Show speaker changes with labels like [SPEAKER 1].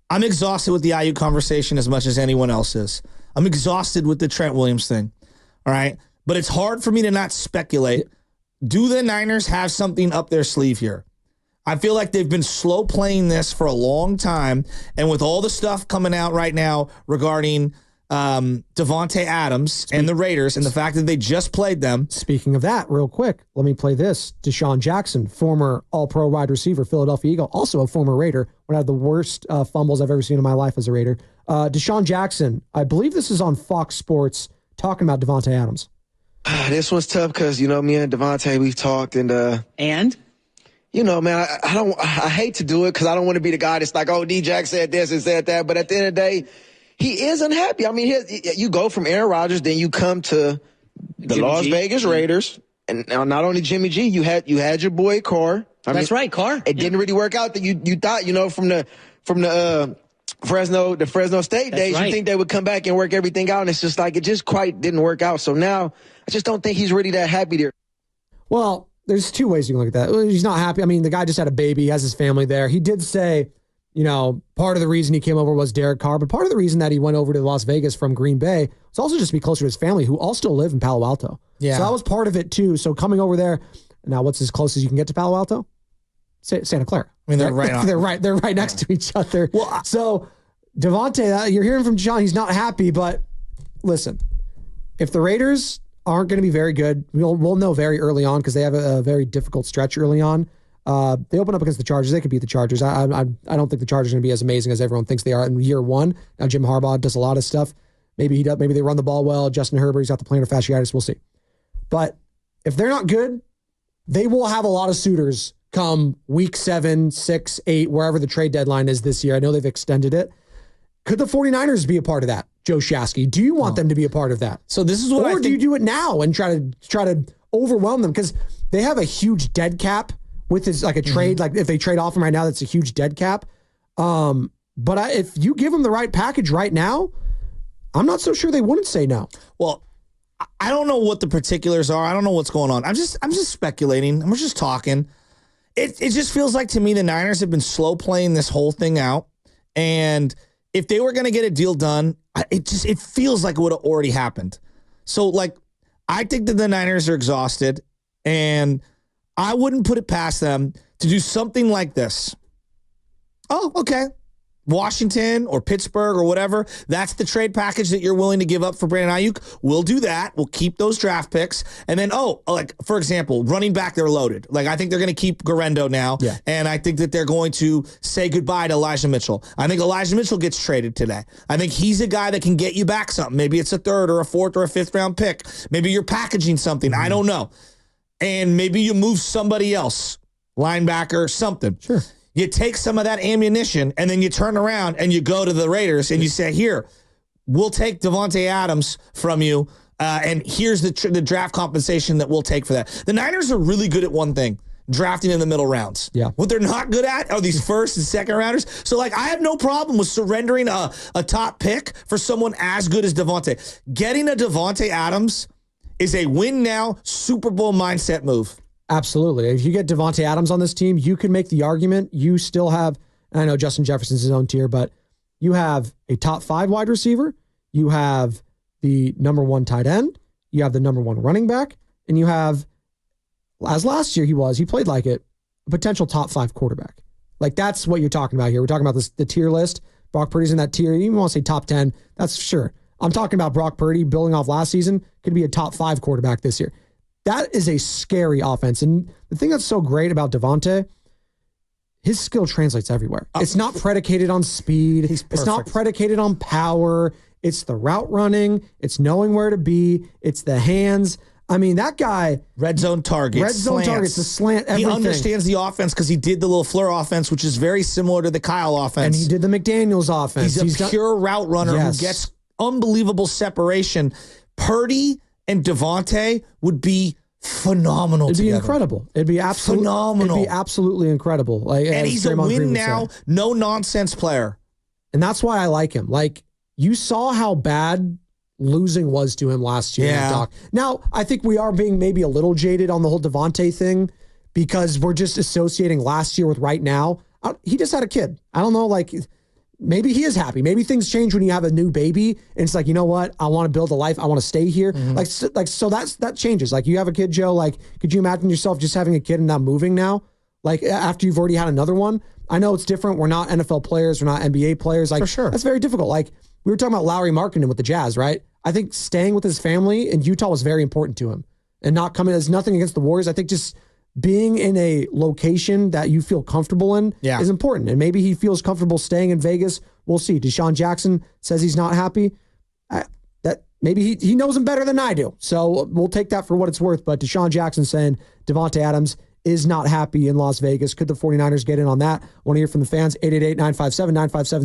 [SPEAKER 1] I'm exhausted with the Ayuk conversation as much as anyone else is. I'm exhausted with the Trent Williams thing. All right. But it's hard for me to not speculate. Do the Niners have something up their sleeve here? I feel like they've been slow playing this for a long time. And with all the stuff coming out right now regarding Davante Adams and the Raiders and the fact that they just played them.
[SPEAKER 2] Speaking of that, real quick, let me play this. Desean Jackson, former All-Pro wide receiver, Philadelphia Eagle, also a former Raider, one of the worst fumbles I've ever seen in my life as a Raider. Desean Jackson, I believe this is on Fox Sports, talking about Davante Adams.
[SPEAKER 3] This one's tough because, you know, me and Davante, we've talked and you know, man, I hate to do it because I don't want to be the guy that's like, oh, D-Jack said this and said that. But at the end of the day, he is unhappy. I mean, you go from Aaron Rodgers, then you come to the Las Vegas Raiders, and now not only Jimmy G, you had your boy Carr.
[SPEAKER 4] That's right, Carr.
[SPEAKER 3] It didn't really work out that you thought, you know, from the Fresno State days, you think they would come back and work everything out, and it's just like it just quite didn't work out. So now I just don't think he's really that happy there.
[SPEAKER 2] Well, there's two ways you can look at that. He's not happy. I mean, the guy just had a baby. He has his family there. He did say, you know, part of the reason he came over was Derek Carr, but part of the reason that he went over to Las Vegas from Green Bay was also just to be closer to his family, who all still live in Palo Alto. Yeah. So that was part of it, too. So coming over there, now what's as close as you can get to Palo Alto? Santa Clara.
[SPEAKER 1] I mean, they're right
[SPEAKER 2] they're right next to each other. Well, so Davante, you're hearing from John, he's not happy, but listen, if the Raiders aren't going to be very good, we'll know very early on because they have a very difficult stretch early on. They open up against the Chargers. They could beat the Chargers. I don't think the Chargers are going to be as amazing as everyone thinks they are in year one. Now Jim Harbaugh does a lot of stuff. Maybe they run the ball well. Justin Herbert, he's got the plantar fasciitis. We'll see. But if they're not good, they will have a lot of suitors come week 7, 6, 8, wherever the trade deadline is this year. I know they've extended it. Could the 49ers be a part of that, Joe Shasky? Do you want them to be a part of that?
[SPEAKER 1] So this is what
[SPEAKER 2] or do you do it now and try to overwhelm them? Because they have a huge dead cap with his like a trade. Like if they trade off him right now, that's a huge dead cap. But if you give them the right package right now, I'm not so sure they wouldn't say no.
[SPEAKER 1] Well, I don't know what the particulars are. I don't know what's going on. I'm just speculating. We're just talking. It just feels like to me the Niners have been slow playing this whole thing out, and if they were going to get a deal done, it feels like it would have already happened. So, like, I think that the Niners are exhausted, and I wouldn't put it past them to do something like this. Oh, okay. Washington or Pittsburgh or whatever, that's the trade package that you're willing to give up for Brandon Ayuk. We'll do that. We'll keep those draft picks. And then, like, for example, running back, they're loaded. Like, I think they're going to keep Garendo now. Yeah. And I think that they're going to say goodbye to Elijah Mitchell. I think Elijah Mitchell gets traded today. I think he's a guy that can get you back something. Maybe it's a 3rd or a 4th or a 5th round pick. Maybe you're packaging something. I don't know. And maybe you move somebody else, linebacker, something.
[SPEAKER 2] Sure.
[SPEAKER 1] You take some of that ammunition and then you turn around and you go to the Raiders and you say, here, we'll take Davante Adams from you, and here's the draft compensation that we'll take for that. The Niners are really good at one thing, drafting in the middle rounds.
[SPEAKER 2] Yeah.
[SPEAKER 1] What they're not good at are these first and second rounders. So, like, I have no problem with surrendering a top pick for someone as good as Davante. Getting a Davante Adams is a win now Super Bowl mindset move.
[SPEAKER 2] Absolutely. If you get Davante Adams on this team, you can make the argument. You still have, and I know Justin Jefferson's his own tier, but you have a top 5 wide receiver. You have the number 1 tight end. You have the number 1 running back. And you have, as last year he played like it, a potential top 5 quarterback. Like, that's what you're talking about here. We're talking about the tier list. Brock Purdy's in that tier. You even want to say top 10. That's sure. I'm talking about Brock Purdy building off last season. Could be a top 5 quarterback this year. That is a scary offense. And the thing that's so great about Davante, his skill translates everywhere. It's not predicated on speed. It's not predicated on power. It's the route running. It's knowing where to be. It's the hands. I mean, that guy...
[SPEAKER 1] Red zone targets,
[SPEAKER 2] the slant, everything.
[SPEAKER 1] He understands the offense because he did the little Fleur offense, which is very similar to the Kyle offense.
[SPEAKER 2] And he did the McDaniels offense.
[SPEAKER 1] He's a pure route runner who gets unbelievable separation. Purdy and Davante would be phenomenal.
[SPEAKER 2] It'd be
[SPEAKER 1] together.
[SPEAKER 2] Incredible. It'd be absolutely phenomenal. It'd be absolutely incredible. Like,
[SPEAKER 1] and he's a win now, no nonsense player.
[SPEAKER 2] And that's why I like him. Like, you saw how bad losing was to him last year.
[SPEAKER 1] Yeah.
[SPEAKER 2] Doc. Now, I think we are being maybe a little jaded on the whole Davante thing because we're just associating last year with right now. He just had a kid. I don't know, like, maybe he is happy. Maybe things change when you have a new baby, and it's like, you know what? I want to build a life. I want to stay here. So that changes. Like, you have a kid, Joe. Like, could you imagine yourself just having a kid and not moving now? Like, after you've already had another one? I know it's different. We're not NFL players. We're not NBA players. Like,
[SPEAKER 1] for sure.
[SPEAKER 2] That's very difficult. Like, we were talking about Lowry Markkinen with the Jazz, right? I think staying with his family in Utah was very important to him, and not coming as nothing against the Warriors. I think just being in a location that you feel comfortable in is important. And maybe he feels comfortable staying in Vegas. We'll see. Desean Jackson says he's not happy. That maybe he knows him better than I do. So we'll take that for what it's worth. But Desean Jackson saying Davante Adams is not happy in Las Vegas. Could the 49ers get in on that? I want to hear from the fans. 888-957-9570.